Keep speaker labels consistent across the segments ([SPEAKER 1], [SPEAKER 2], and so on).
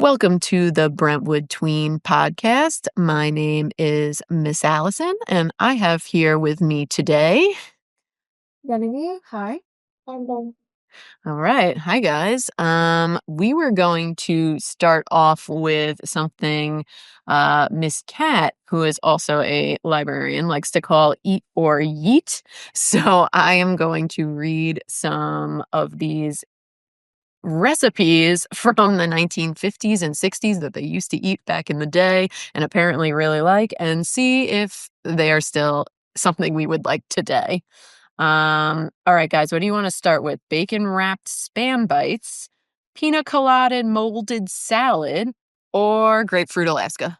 [SPEAKER 1] Welcome to the Brentwood Tween Podcast. My name is Miss Allison, and I have here with me today.
[SPEAKER 2] Genevieve, hi. And then
[SPEAKER 1] All right. Hi, guys. We were going to start off with something Miss Cat, who is also a librarian, likes to call Eat or Yeet. So I am going to read some of these recipes from the 1950s and 60s that they used to eat back in the day and apparently really like, and see if they are still something we would like today. All right, guys, what do you want to start with? Bacon wrapped Spam bites, pina colada molded salad, or grapefruit Alaska?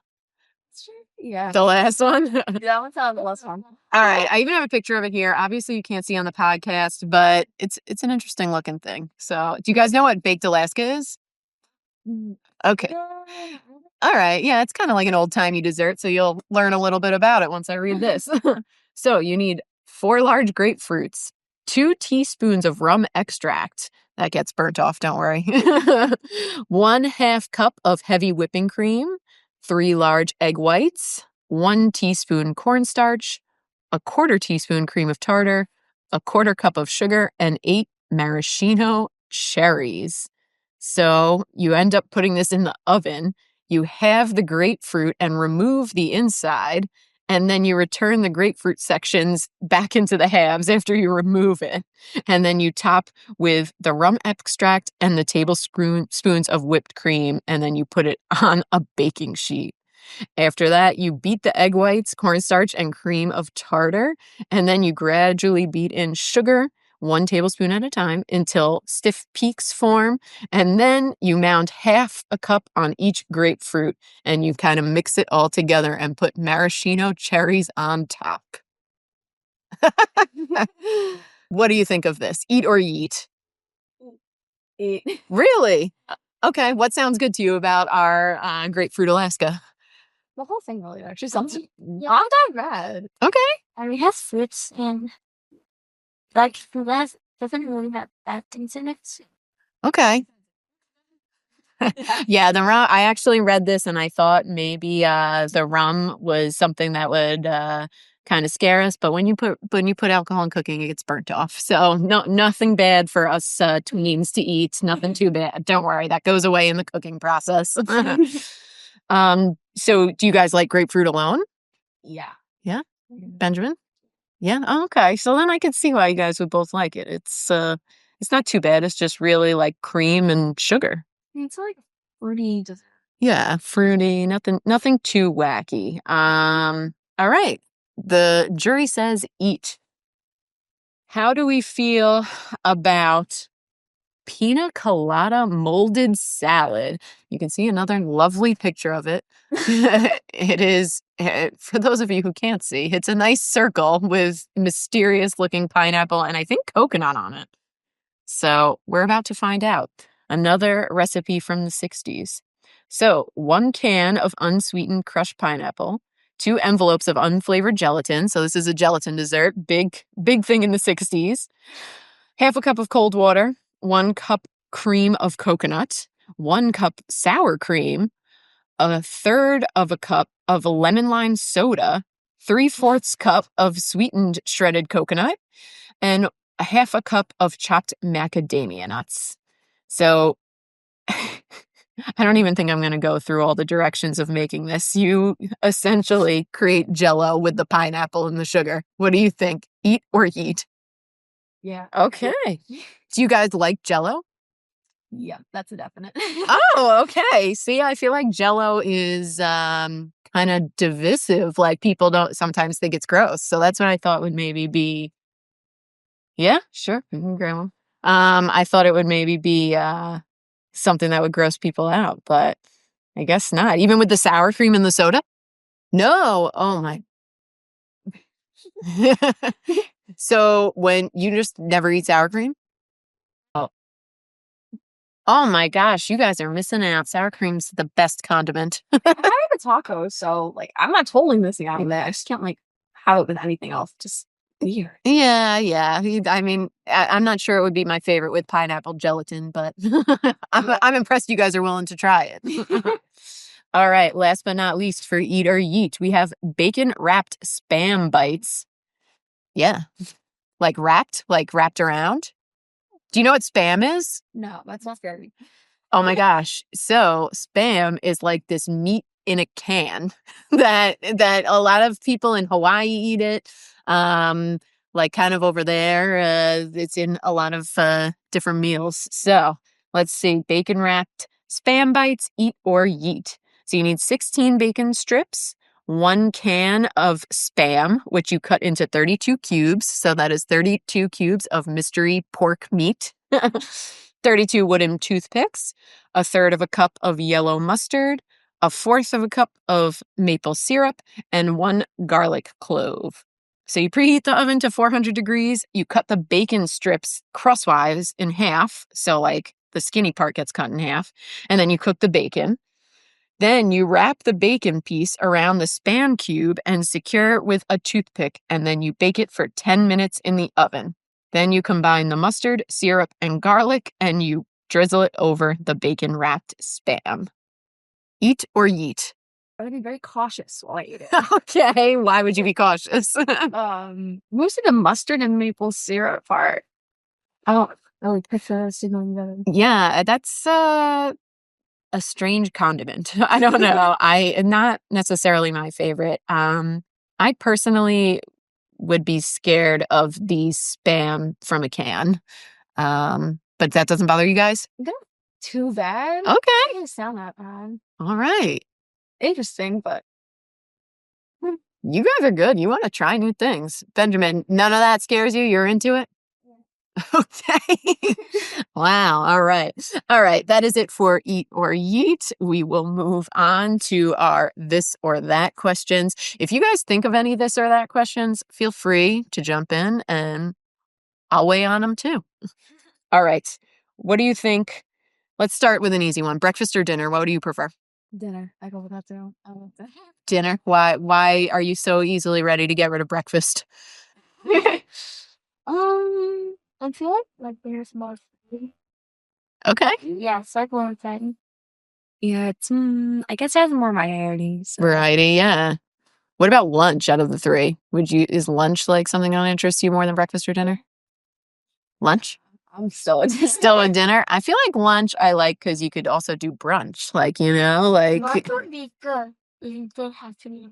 [SPEAKER 2] yeah.
[SPEAKER 1] The last one?
[SPEAKER 2] That one sounds the last one.
[SPEAKER 1] All right, I even have a picture of it here. Obviously, you can't see on the podcast, but it's an interesting looking thing. So, do you guys know what baked Alaska is? Okay. All right. Yeah, it's kind of like an old-timey dessert, so you'll learn a little bit about it once I read this. So, you need 4 large grapefruits, 2 teaspoons of rum extract. That gets burnt off, don't worry. 1/2 cup of heavy whipping cream, 3 large egg whites, 1 teaspoon cornstarch, 1/4 teaspoon cream of tartar, 1/4 cup of sugar, and 8 maraschino cherries. So you end up putting this in the oven. You halve the grapefruit and remove the inside, and then you return the grapefruit sections back into the halves after you remove it. And then you top with the rum extract and the tablespoons of whipped cream, and then you put it on a baking sheet. After that, you beat the egg whites, cornstarch, and cream of tartar, and then you gradually beat in sugar, 1 tablespoon at a time, until stiff peaks form, and then you mound 1/2 cup on each grapefruit, and you kind of mix it all together and put maraschino cherries on top. What do you think of this? Eat or yeet?
[SPEAKER 2] Eat.
[SPEAKER 1] Really? Okay, what sounds good to you about our grapefruit Alaska?
[SPEAKER 2] The whole thing really actually sounds not that bad.
[SPEAKER 1] Okay.
[SPEAKER 2] I mean, it has fruits and like that doesn't really have bad things in it.
[SPEAKER 1] Okay. Yeah, the rum, I actually read this and I thought maybe the rum was something that would kind of scare us, but when you put alcohol in cooking, it gets burnt off. So nothing bad for us tweens to eat. Nothing too bad. Don't worry, that goes away in the cooking process. So do you guys like grapefruit alone?
[SPEAKER 2] Yeah.
[SPEAKER 1] Yeah? Benjamin? Yeah. Oh, okay. So then I could see why you guys would both like it. It's not too bad. It's just really like cream and sugar.
[SPEAKER 2] It's like fruity dessert.
[SPEAKER 1] Yeah, fruity, nothing too wacky. All right. The jury says eat. How do we feel about pina colada molded salad? You can see another lovely picture of it. It is, for those of you who can't see, it's a nice circle with mysterious looking pineapple and I think coconut on it. So we're about to find out. Another recipe from the 60s. So 1 can of unsweetened crushed pineapple, 2 envelopes of unflavored gelatin. So this is a gelatin dessert, big thing in the 60s. 1/2 cup of cold water, 1 cup cream of coconut, 1 cup sour cream, 1/3 of a cup of lemon lime soda, 3/4 cup of sweetened shredded coconut, and 1/2 cup of chopped macadamia nuts. So I don't even think I'm going to go through all the directions of making this. You essentially create Jell-O with the pineapple and the sugar. What do you think? Eat or yeet?
[SPEAKER 2] Yeah.
[SPEAKER 1] Okay. Do you guys like Jell-O?
[SPEAKER 2] Yeah, that's a definite.
[SPEAKER 1] Oh, okay. See, I feel like Jell-O is kind of divisive. Like people don't sometimes think it's gross. So that's what I thought would maybe be. Yeah, sure. Grandma. I thought it would maybe be something that would gross people out, but I guess not. Even with the sour cream and the soda? No. Oh my. So when you just never eat sour cream? Oh my gosh, you guys are missing out. Sour cream's the best condiment.
[SPEAKER 2] I have a taco, so like I'm not totally missing out on that. I just can't like have it with anything else. Just weird.
[SPEAKER 1] Yeah. I mean, I'm not sure it would be my favorite with pineapple gelatin, but I'm impressed you guys are willing to try it. All right, last but not least for Eat or Yeet, we have bacon wrapped Spam bites. Yeah, like wrapped around. Do you know what Spam is?
[SPEAKER 2] No, that's not scary.
[SPEAKER 1] Oh my gosh. So Spam is like this meat in a can that a lot of people in Hawaii eat it. Like kind of over there, it's in a lot of different meals. So let's see, bacon wrapped Spam bites, Eat or Yeet. So you need 16 bacon strips, 1 can of Spam, which you cut into 32 cubes. So that is 32 cubes of mystery pork meat. 32 wooden toothpicks, 1/3 of a cup of yellow mustard, 1/4 of a cup of maple syrup, and 1 garlic clove. So you preheat the oven to 400 degrees. You cut the bacon strips crosswise in half. So like the skinny part gets cut in half. And then you cook the bacon. Then you wrap the bacon piece around the Spam cube and secure it with a toothpick. And then you bake it for 10 minutes in the oven. Then you combine the mustard, syrup, and garlic, and you drizzle it over the bacon-wrapped Spam. Eat or Yeet?
[SPEAKER 2] I would be very cautious while I eat it.
[SPEAKER 1] Okay, why would you be cautious?
[SPEAKER 2] Mostly the mustard and maple syrup part. I don't really picture this in together.
[SPEAKER 1] Yeah, that's a strange condiment. I don't know. Not necessarily my favorite. I personally would be scared of the Spam from a can. But that doesn't bother you guys?
[SPEAKER 2] Not too bad.
[SPEAKER 1] Okay.
[SPEAKER 2] It doesn't sound that bad.
[SPEAKER 1] All right.
[SPEAKER 2] Interesting, but
[SPEAKER 1] you guys are good. You want to try new things. Benjamin, none of that scares you? You're into it? Yeah. Okay. Wow. All right. That is it for Eat or Yeet. We will move on to our this or that questions. If you guys think of any this or that questions, feel free to jump in and I'll weigh on them too. All right. What do you think? Let's start with an easy one. Breakfast or dinner? What do you prefer?
[SPEAKER 2] Dinner. I go with that too. I love that.
[SPEAKER 1] Dinner? Why are you so easily ready to get rid of breakfast?
[SPEAKER 2] I feel like there's more food.
[SPEAKER 1] Okay.
[SPEAKER 2] Yeah, so I go with that. Yeah, it's I guess it has more variety. So.
[SPEAKER 1] Variety, yeah. What about lunch out of the 3? Is lunch like something that interests you more than breakfast or dinner? Lunch?
[SPEAKER 2] I'm still in
[SPEAKER 1] Still in dinner? I feel like lunch I like because you could also do brunch. Like,
[SPEAKER 2] Lunch would be good. You don't have to be.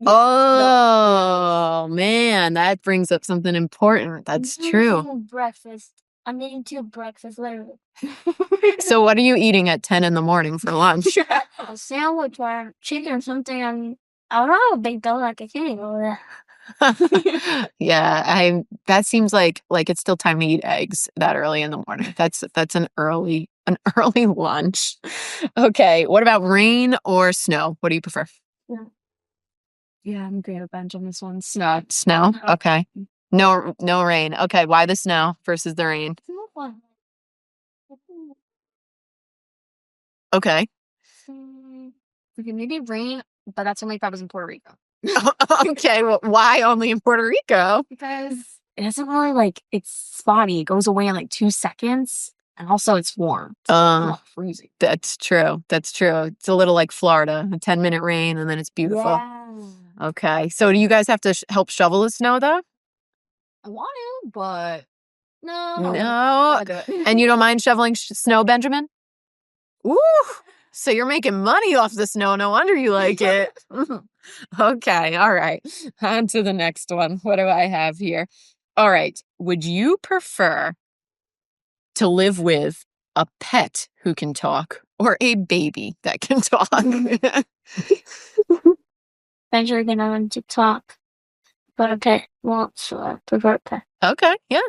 [SPEAKER 1] Oh, man, that brings up something important. That's true.
[SPEAKER 2] Breakfast. I'm eating 2 breakfasts literally.
[SPEAKER 1] So what are you eating at 10 in the morning for lunch?
[SPEAKER 2] A sandwich or chicken or something. I don't know, a big donut. I can't eat all that.
[SPEAKER 1] Yeah, that seems like it's still time to eat eggs that early in the morning. That's an early lunch. Okay, what about rain or snow? What do you prefer?
[SPEAKER 2] Yeah, I'm agreeing with Benj on this one. Snow.
[SPEAKER 1] Snow? Okay. No rain. Okay, why the snow versus the rain?
[SPEAKER 2] It's more fun.
[SPEAKER 1] Okay.
[SPEAKER 2] Okay, maybe rain, but that's only if I was in Puerto Rico.
[SPEAKER 1] Okay, well, why only in Puerto Rico?
[SPEAKER 2] Because it doesn't really it's spotty. It goes away in 2 seconds. And also it's warm. It's not freezing.
[SPEAKER 1] That's true. It's a little like Florida, a 10-minute rain and then it's beautiful.
[SPEAKER 2] Yeah.
[SPEAKER 1] Okay, so do you guys have to help shovel the snow though?
[SPEAKER 2] I want to, but no.
[SPEAKER 1] No. And you don't mind shoveling snow, Benjamin? Ooh, so you're making money off the snow. No wonder you like it. Okay, all right. On to the next one. What do I have here? All right. Would you prefer to live with a pet who can talk or a baby that can talk?
[SPEAKER 2] Eventually gonna learn to talk, but a pet won't, so I prefer a pet.
[SPEAKER 1] Okay, yeah.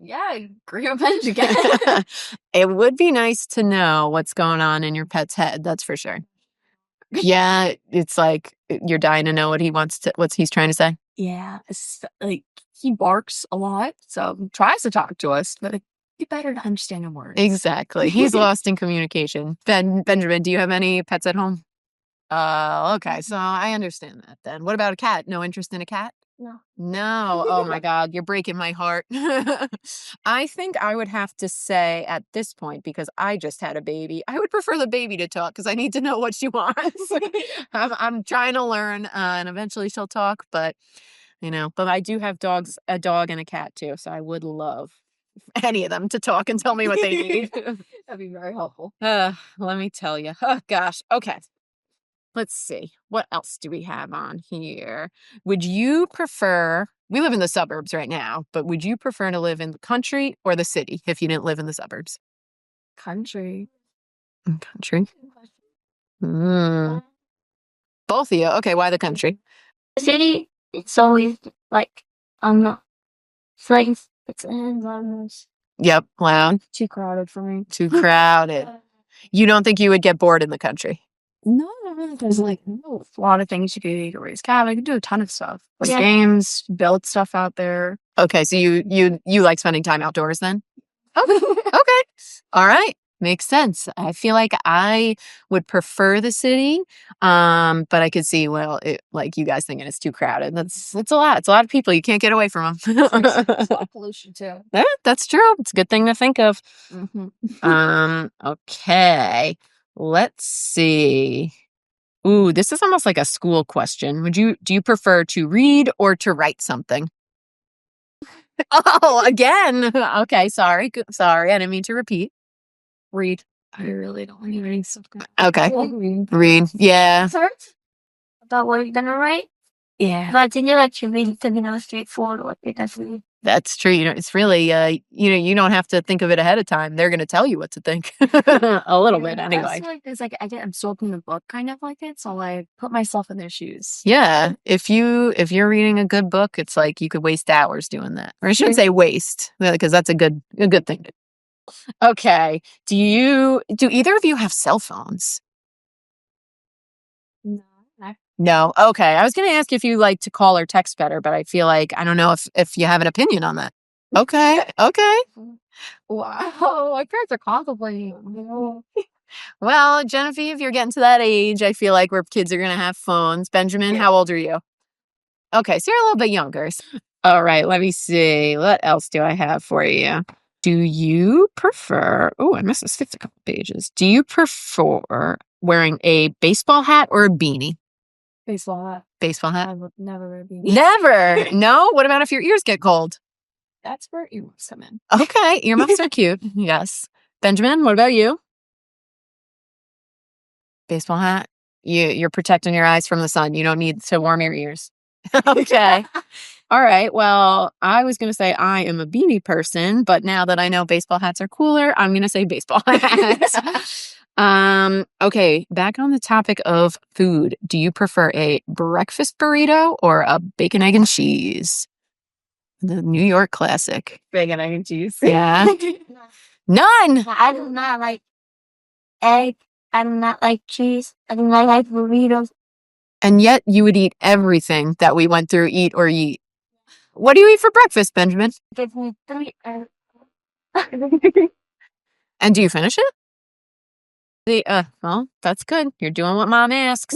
[SPEAKER 2] Yeah, I agree with Benj again.
[SPEAKER 1] It would be nice to know what's going on in your pet's head, that's for sure. Yeah, it's like you're dying to know what he's trying to say.
[SPEAKER 2] Yeah, it's he barks a lot, so he tries to talk to us, but it'd be better to understand the words.
[SPEAKER 1] Exactly. He's lost in communication. Benjamin, do you have any pets at home? Okay. So I understand that then. What about a cat? No interest in a cat?
[SPEAKER 2] No.
[SPEAKER 1] Oh my God, you're breaking my heart. I think I would have to say at this point, because I just had a baby, I would prefer the baby to talk because I need to know what she wants. I'm trying to learn, and eventually she'll talk, but I do have a dog and a cat too, so I would love any of them to talk and tell me what they need.
[SPEAKER 2] That'd be very helpful.
[SPEAKER 1] Let me tell you. Oh gosh. Okay. Let's see. What else do we have on here? Would you prefer, we live in the suburbs right now, but would you prefer to live in the country or the city if you didn't live in the suburbs?
[SPEAKER 2] Country.
[SPEAKER 1] Country. Both of you. Okay, why the country?
[SPEAKER 2] The city, it's always like, it's like, it's almost
[SPEAKER 1] Yep, loud.
[SPEAKER 2] too crowded for me.
[SPEAKER 1] Too crowded. You don't think you would get bored in the country?
[SPEAKER 2] No, there's like a lot of things you could do. You could raise cattle. You could do a ton of stuff, like games, build stuff out there.
[SPEAKER 1] Okay, so you like spending time outdoors then? Okay. All right. Makes sense. I feel like I would prefer the city, but I could see, like you guys thinking it's too crowded. It's a lot. It's a lot of people. You can't get away from them.
[SPEAKER 2] It's a lot of pollution too.
[SPEAKER 1] Yeah, that's true. It's a good thing to think of. Okay. Let's see. Ooh, this is almost like a school question. Do you prefer to read or to write something? Oh, again. Okay, sorry. Sorry, I didn't mean to repeat. Read.
[SPEAKER 2] I really don't like reading stuff.
[SPEAKER 1] Okay. Read. Yeah.
[SPEAKER 2] About what you're gonna write? Yeah. But then you like to read it straightforward what you're gonna read.
[SPEAKER 1] That's true. It's really, you don't have to think of it ahead of time. They're going to tell you what to think. A little bit anyway.
[SPEAKER 2] I get absorbed in the book kind of like it. So I put myself in their shoes.
[SPEAKER 1] Yeah. If you're reading a good book, it's like you could waste hours doing that. Or I shouldn't say waste, because that's a good thing. Okay. Do either of you have cell phones?
[SPEAKER 2] No.
[SPEAKER 1] No. Okay. I was going to ask if you like to call or text better, but I feel like I don't know if you have an opinion on that. Okay.
[SPEAKER 2] Wow. My parents are contemplating.
[SPEAKER 1] Well, Genevieve, you're getting to that age, I feel like, where kids are going to have phones. Benjamin, how old are you? Okay, so you're a little bit younger. All right, let me see. What else do I have for you? Do you prefer... Oh, I must have skipped a couple pages. Do you prefer wearing a baseball hat or a beanie?
[SPEAKER 2] Baseball hat.
[SPEAKER 1] Baseball hat?
[SPEAKER 2] I would never wear a beanie.
[SPEAKER 1] Never? No? What about if your ears get cold?
[SPEAKER 2] That's where earmuffs come in.
[SPEAKER 1] Okay, earmuffs are cute. Yes. Benjamin, what about you? Baseball hat? You're protecting your eyes from the sun. You don't need to warm your ears. Okay. All right. Well, I was going to say I am a beanie person, but now that I know baseball hats are cooler, I'm going to say baseball hats. Okay. Back on the topic of food. Do you prefer a breakfast burrito or a bacon, egg, and cheese? The New York classic.
[SPEAKER 2] Bacon, egg, and cheese.
[SPEAKER 1] Yeah. None.
[SPEAKER 2] I do not like egg. I do not like cheese. I do not like burritos.
[SPEAKER 1] And yet you would eat everything that we went through, eat or eat. What do you eat for breakfast, Benjamin?
[SPEAKER 2] Give me 3
[SPEAKER 1] And do you finish it? Well, that's good. You're doing what mom asks.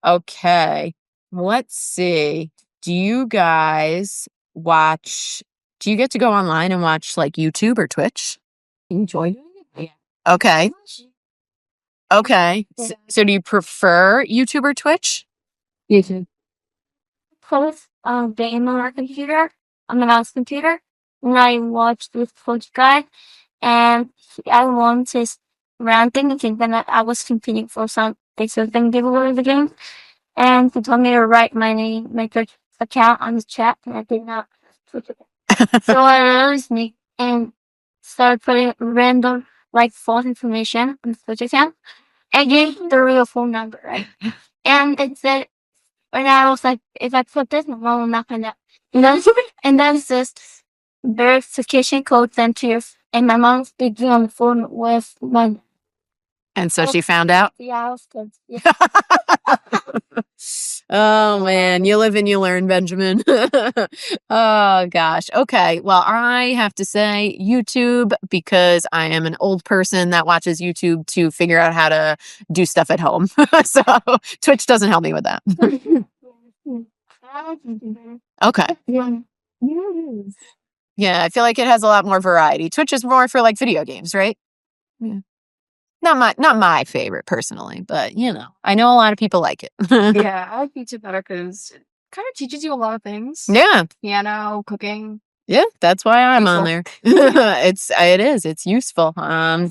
[SPEAKER 1] Okay. Let's see. Do you guys do you get to go online and watch like YouTube or Twitch?
[SPEAKER 2] Enjoy doing it?
[SPEAKER 1] Yeah. Okay. So do you prefer YouTube or Twitch?
[SPEAKER 2] YouTube. Close game on our computer, on my mouse computer, and I watched this coach guy, and I won his ranting, thinking that I was competing for some thing giveaway of the game, and he told me to write my name, my Twitch account on the chat, and I did not. So I released me and started putting random false information on the Twitch account. I gave the real phone number, right? And it said, and I was like, if I put this, my mom will not find out. And then this verification code sent to you, and my mom's speaking on the phone with my.
[SPEAKER 1] And so she found out?
[SPEAKER 2] Yeah, I was good. Yeah.
[SPEAKER 1] Oh man, you live and you learn, Benjamin. Oh gosh. Okay. Well, I have to say YouTube because I am an old person that watches YouTube to figure out how to do stuff at home. So Twitch doesn't help me with that. Okay. Yeah, I feel like it has a lot more variety. Twitch is more for like video games, right? Yeah. Not my favorite personally, but I know a lot of people like it.
[SPEAKER 3] Yeah, I like YouTube better because it kind of teaches you a lot of things.
[SPEAKER 1] Yeah.
[SPEAKER 3] Piano, cooking.
[SPEAKER 1] Yeah, that's why I'm on there. It's useful. All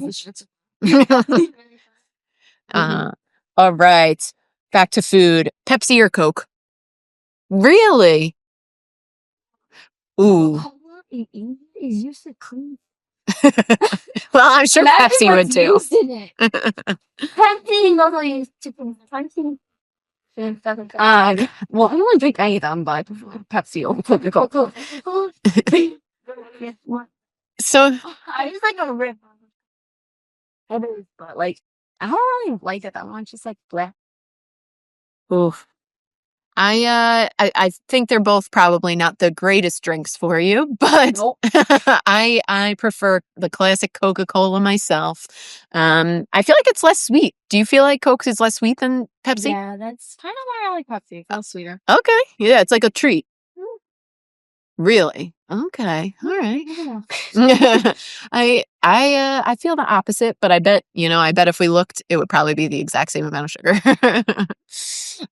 [SPEAKER 1] right. Back to food. Pepsi or Coke? Really? Ooh.
[SPEAKER 2] Is used to clean.
[SPEAKER 1] Well, I'm sure Pepsi would too.
[SPEAKER 2] Pepsi also used to clean.
[SPEAKER 3] Well, I don't drink any of them, but Pepsi or Coca-Cola.
[SPEAKER 1] So
[SPEAKER 2] I just like a rip.
[SPEAKER 3] But like, I don't really like it that much. It's like bleh.
[SPEAKER 1] oof. I think they're both probably not the greatest drinks for you, but
[SPEAKER 3] Nope.
[SPEAKER 1] I prefer the classic Coca-Cola myself. I feel like it's less sweet. Do you feel like Coke is less sweet than Pepsi?
[SPEAKER 3] Yeah, that's kind of why I like Pepsi. It feels sweeter.
[SPEAKER 1] Okay. Yeah, it's like a treat. Really? Okay. All right. I feel the opposite, but I bet if we looked, it would probably be the exact same amount of sugar.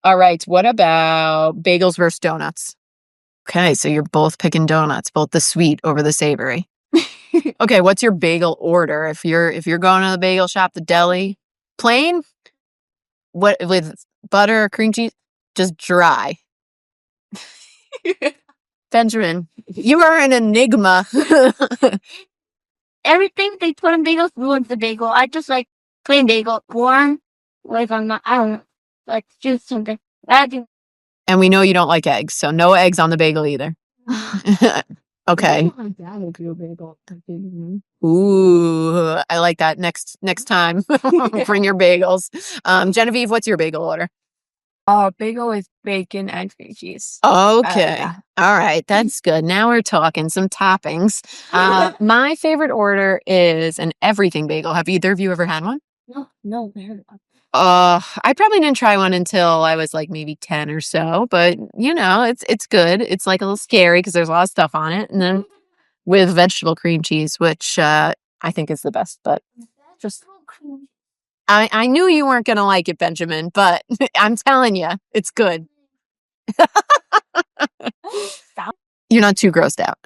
[SPEAKER 1] All right. What about bagels versus donuts? Okay, so you're both picking donuts, both the sweet over the savory. Okay, what's your bagel order? If you're going to the bagel shop, the deli, plain? What with butter or cream cheese? Just dry. Benjamin, you are an enigma.
[SPEAKER 2] Everything they put in bagels ruins the bagel. I just like plain bagel, warm with I don't know, like juice something.
[SPEAKER 1] And we know you don't like eggs, so no eggs on the bagel either. Okay. Ooh, I like that. Next time, bring your bagels. Genevieve, what's your bagel order?
[SPEAKER 3] Bagel with bacon and cream cheese.
[SPEAKER 1] Okay.
[SPEAKER 3] Yeah.
[SPEAKER 1] All right. That's good. Now we're talking some toppings. My favorite order is an everything bagel. Have either of you ever had one?
[SPEAKER 2] No.
[SPEAKER 1] I probably didn't try one until I was like maybe 10 or so, but it's good. It's like a little scary because there's a lot of stuff on it. And then with vegetable cream cheese, which I think is the best, but just I knew you weren't going to like it, Benjamin, but I'm telling you, it's good. You're not too grossed out.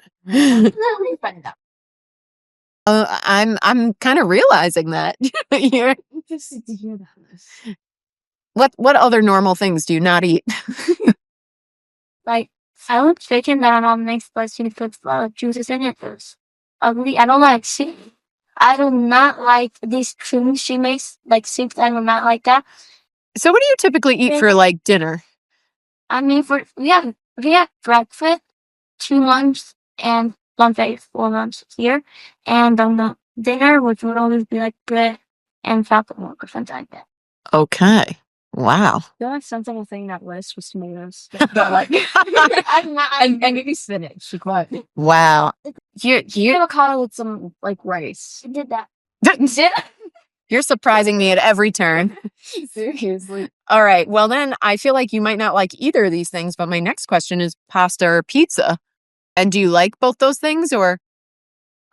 [SPEAKER 1] I'm kind of realizing that. You're
[SPEAKER 3] Interested to hear about this.
[SPEAKER 1] what other normal things do you not eat?
[SPEAKER 2] Like I like chicken that my mom makes, but she puts a lot of juices in it. It's ugly. I don't like soup. I do not like these creams she makes, like soups. I do not like that.
[SPEAKER 1] So what do you typically eat for like dinner?
[SPEAKER 2] I mean, we have breakfast, 2 lunch, and lunch at 4 lunch here, and the dinner, which would always be like bread and chocolate milk or something like that.
[SPEAKER 1] Okay. Wow.
[SPEAKER 3] The only sensible thing in that list was tomatoes. But like, and maybe spinach. Like,
[SPEAKER 1] wow.
[SPEAKER 3] you avocado with some like rice.
[SPEAKER 2] I did that.
[SPEAKER 1] You're surprising me at every turn.
[SPEAKER 3] Seriously.
[SPEAKER 1] All right. Well, then I feel like you might not like either of these things, but my next question is pasta or pizza. And do you like both those things or?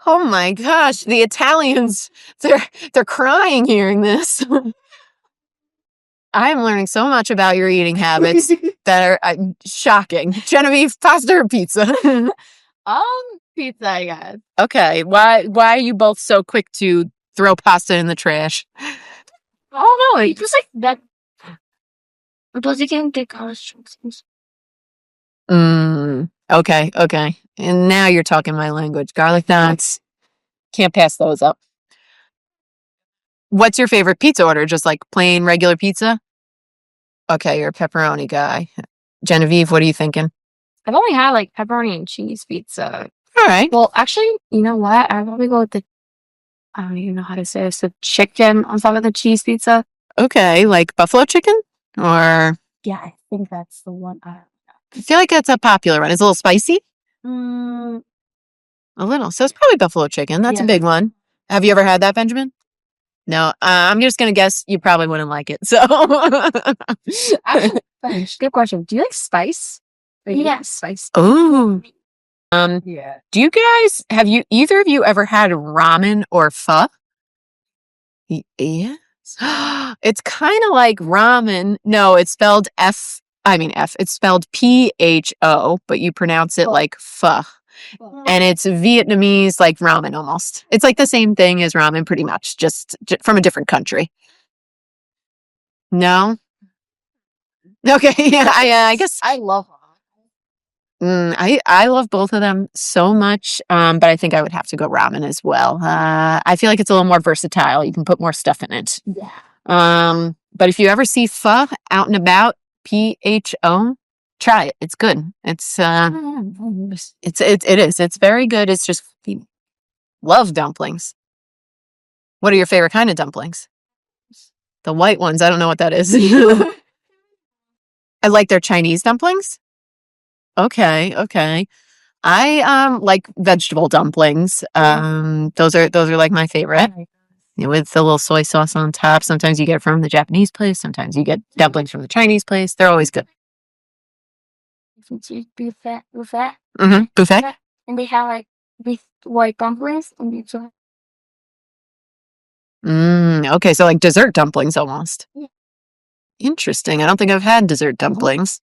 [SPEAKER 1] Oh my gosh, the Italians, they're crying hearing this. I'm learning so much about your eating habits that are shocking. Genevieve, pasta or pizza?
[SPEAKER 3] Pizza, I guess.
[SPEAKER 1] Okay. Why are you both so quick to throw pasta in the trash?
[SPEAKER 2] I don't know. It's just like that. Because you can take all things.
[SPEAKER 1] Okay. And now you're talking my language. Garlic knots. Can't pass those up. What's your favorite pizza order? Just like plain regular pizza? Okay, you're a pepperoni guy. Genevieve, what are you thinking?
[SPEAKER 3] I've only had like pepperoni and cheese pizza.
[SPEAKER 1] All right.
[SPEAKER 3] Well, actually, you know what? I'd probably go with I don't even know how to say this, the chicken on top of the cheese pizza.
[SPEAKER 1] Okay, like buffalo chicken? Or
[SPEAKER 3] Yeah, I think that's the one.
[SPEAKER 1] I feel like that's a popular one. It's a little spicy.
[SPEAKER 3] Mm,
[SPEAKER 1] A little. So it's probably buffalo chicken. That's a
[SPEAKER 3] Yeah.
[SPEAKER 1] big one. Have you ever had that, Benjamin? No. I'm just going to guess you probably wouldn't like it. So.
[SPEAKER 3] Good question. Do you like spice?
[SPEAKER 2] Yes.
[SPEAKER 3] Spice.
[SPEAKER 1] Ooh.
[SPEAKER 3] Yeah.
[SPEAKER 1] Do you guys, have you, either of you ever had ramen or pho? Yes. It's kind of like ramen. No, it's spelled it's spelled PHO, but you pronounce it like pho. And it's Vietnamese, like ramen almost. It's like the same thing as ramen pretty much, just from a different country. No? Okay, yeah, I guess
[SPEAKER 3] I love
[SPEAKER 1] I love both of them so much, but I think I would have to go ramen as well. I feel like it's a little more versatile. You can put more stuff in it.
[SPEAKER 3] Yeah.
[SPEAKER 1] But if you ever see pho out and about, PHO, try it. It's good. It is. It's very good. It's just love dumplings. What are your favorite kind of dumplings? The white ones. I don't know what that is. I like their Chinese dumplings. Okay. I like vegetable dumplings. Those are like my favorite. With the little soy sauce on top. Sometimes you get it from the Japanese place. Sometimes you get dumplings from the Chinese place. They're always good.
[SPEAKER 2] Buffet.
[SPEAKER 1] Mm-hmm. Buffet.
[SPEAKER 2] And they have like these white dumplings and it's
[SPEAKER 1] Okay, so like dessert dumplings almost.
[SPEAKER 2] Yeah.
[SPEAKER 1] Interesting. I don't think I've had dessert dumplings.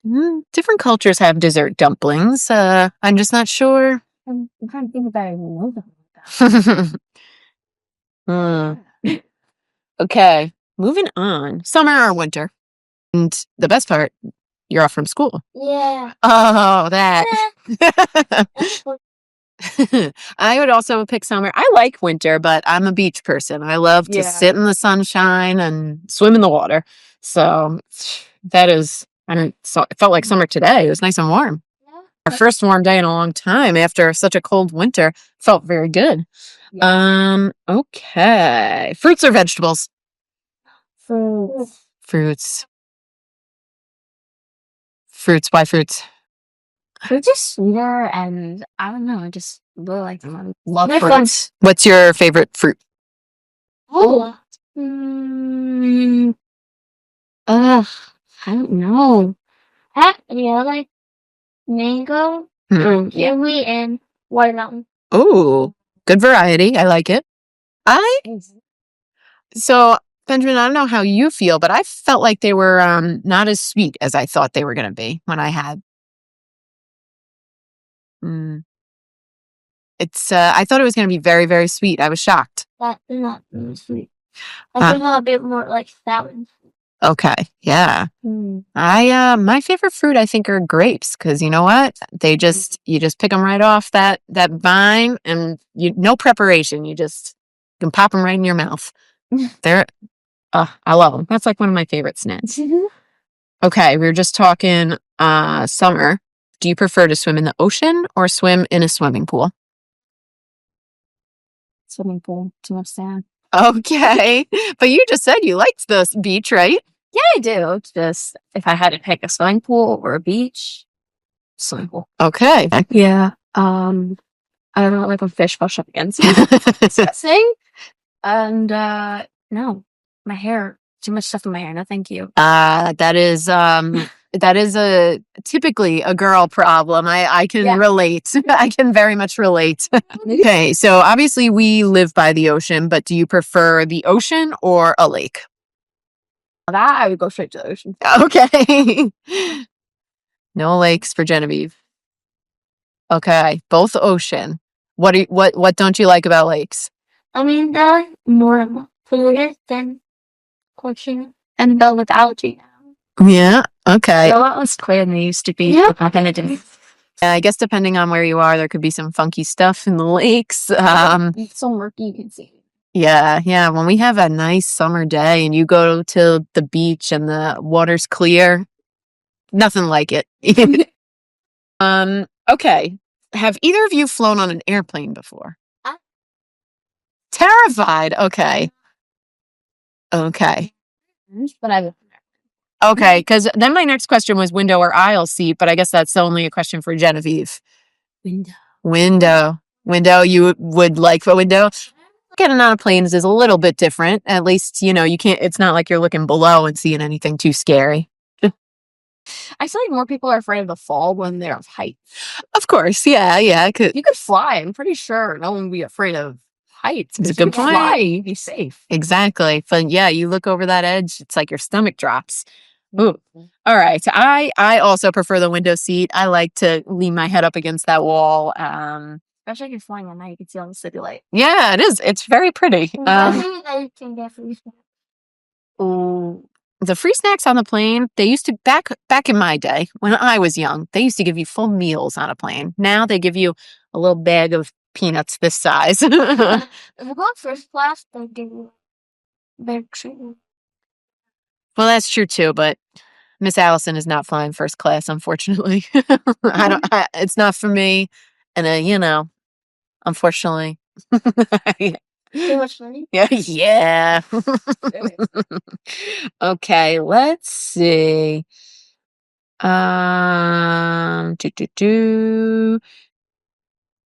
[SPEAKER 1] Different cultures have dessert dumplings. I'm just not sure.
[SPEAKER 3] I'm trying to think if I know them.
[SPEAKER 1] Okay, moving on. Summer or winter? And the best part, you're off from school.
[SPEAKER 2] Yeah.
[SPEAKER 1] Oh, that. I would also pick summer. I like winter, but I'm a beach person. I love to sit in the sunshine and swim in the water. So that is, it felt like summer today. It was nice and warm. Our first warm day in a long time after such a cold winter. Felt very good. Okay. Fruits or vegetables? Fruits. Why fruits?
[SPEAKER 3] Fruits are sweeter, and I don't know. I just really like them. Love
[SPEAKER 2] They're
[SPEAKER 3] fruits.
[SPEAKER 1] What's your favorite fruit?
[SPEAKER 2] Oh.
[SPEAKER 3] I don't know.
[SPEAKER 2] Yeah, like mango,
[SPEAKER 3] Yeah.
[SPEAKER 2] kiwi, and watermelon.
[SPEAKER 1] Oh, good variety. I like it. So Benjamin, I don't know how you feel, but I felt like they were not as sweet as I thought they were going to be when I had. I thought it was going to be very, very sweet. I was shocked.
[SPEAKER 2] That's not really sweet. I think a bit more like sour.
[SPEAKER 1] Okay, yeah. My favorite fruit I think are grapes because you know what? You just pick them right off that vine and no preparation. You can pop them right in your mouth. I love them. That's like one of my favorite snacks. Okay, we were just talking summer. Do you prefer to swim in the ocean or swim in a swimming pool?
[SPEAKER 3] Swimming pool, too much sand.
[SPEAKER 1] Okay, but you just said you liked the beach, right?
[SPEAKER 3] Yeah, I do. It's just if I had to pick a swimming pool or a beach, swimming pool.
[SPEAKER 1] Okay.
[SPEAKER 3] Yeah. I don't like when fish brush up against me. Disgusting. And no, my hair. Too much stuff in my hair. No, thank you.
[SPEAKER 1] That is typically a girl problem. I can relate. I can very much relate. Okay, so obviously we live by the ocean, but do you prefer the ocean or a lake?
[SPEAKER 3] That I would go straight to the ocean.
[SPEAKER 1] Okay. No lakes for Genevieve. Okay, both ocean. What don't you like about lakes?
[SPEAKER 2] I mean, they're more polluted than ocean and built with algae.
[SPEAKER 1] Yeah. Okay.
[SPEAKER 3] They're a lot less clear than they used to be.
[SPEAKER 2] Yeah.
[SPEAKER 1] I guess depending on where you are, there could be some funky stuff in the lakes.
[SPEAKER 3] It's so murky you can see.
[SPEAKER 1] Yeah. When we have a nice summer day and you go to the beach and the water's clear, nothing like it. Okay. Have either of you flown on an airplane before? Terrified. Okay.
[SPEAKER 3] But
[SPEAKER 1] Okay, because then my next question was window or aisle seat, but I guess that's only a question for Genevieve. Window. You would like a window? Getting on a plane is a little bit different. At least, you can't, it's not like you're looking below and seeing anything too scary.
[SPEAKER 3] I feel like more people are afraid of the fall when they're of height.
[SPEAKER 1] Of course, yeah.
[SPEAKER 3] You could fly. I'm pretty sure no one would be afraid of heights.
[SPEAKER 1] It's a good point.
[SPEAKER 3] Fly, you'd be safe.
[SPEAKER 1] Exactly. But yeah, you look over that edge, it's like your stomach drops. Ooh. All right. I also prefer the window seat. I like to lean my head up against that wall.
[SPEAKER 3] Especially if you're flying at night, you can see all the city light.
[SPEAKER 1] Yeah, it is. It's very pretty. The free snacks on the plane, they used to back in my day when I was young, they used to give you full meals on a plane. Now they give you a little bag of peanuts this size.
[SPEAKER 2] If you go first class, they give you big treatment.
[SPEAKER 1] Well, that's true too, but Miss Allison is not flying first class, unfortunately. It's not for me. And unfortunately.
[SPEAKER 2] Too much money?
[SPEAKER 1] Yeah. Okay, let's see.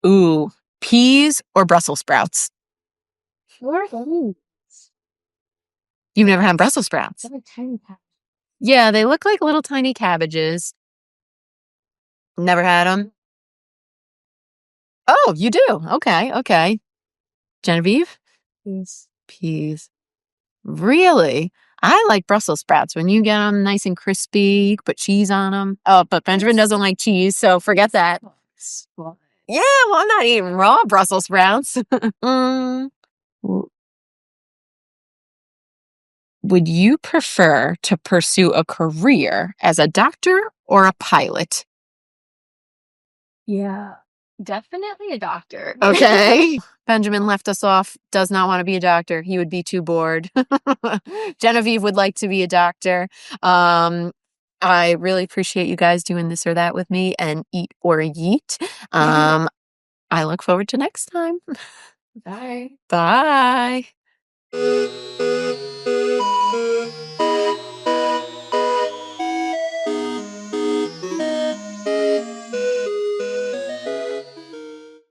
[SPEAKER 1] Ooh, peas or Brussels sprouts? You've never had Brussels sprouts?
[SPEAKER 2] They're like tiny packets.
[SPEAKER 1] Yeah, they look like little tiny cabbages. Never had them? Oh, you do? Okay. Genevieve? Peas. Really? I like Brussels sprouts. When you get them nice and crispy, you can put cheese on them. Oh, but Benjamin doesn't like cheese, so forget that. Yeah, well, I'm not eating raw Brussels sprouts. Would you prefer to pursue a career as a doctor or a pilot?
[SPEAKER 3] Yeah, definitely a doctor.
[SPEAKER 1] Okay. Benjamin left us off, does not want to be a doctor. He would be too bored. Genevieve would like to be a doctor. I really appreciate you guys doing this or that with me and eat or yeet. I look forward to next time.
[SPEAKER 3] Bye.
[SPEAKER 1] Bye.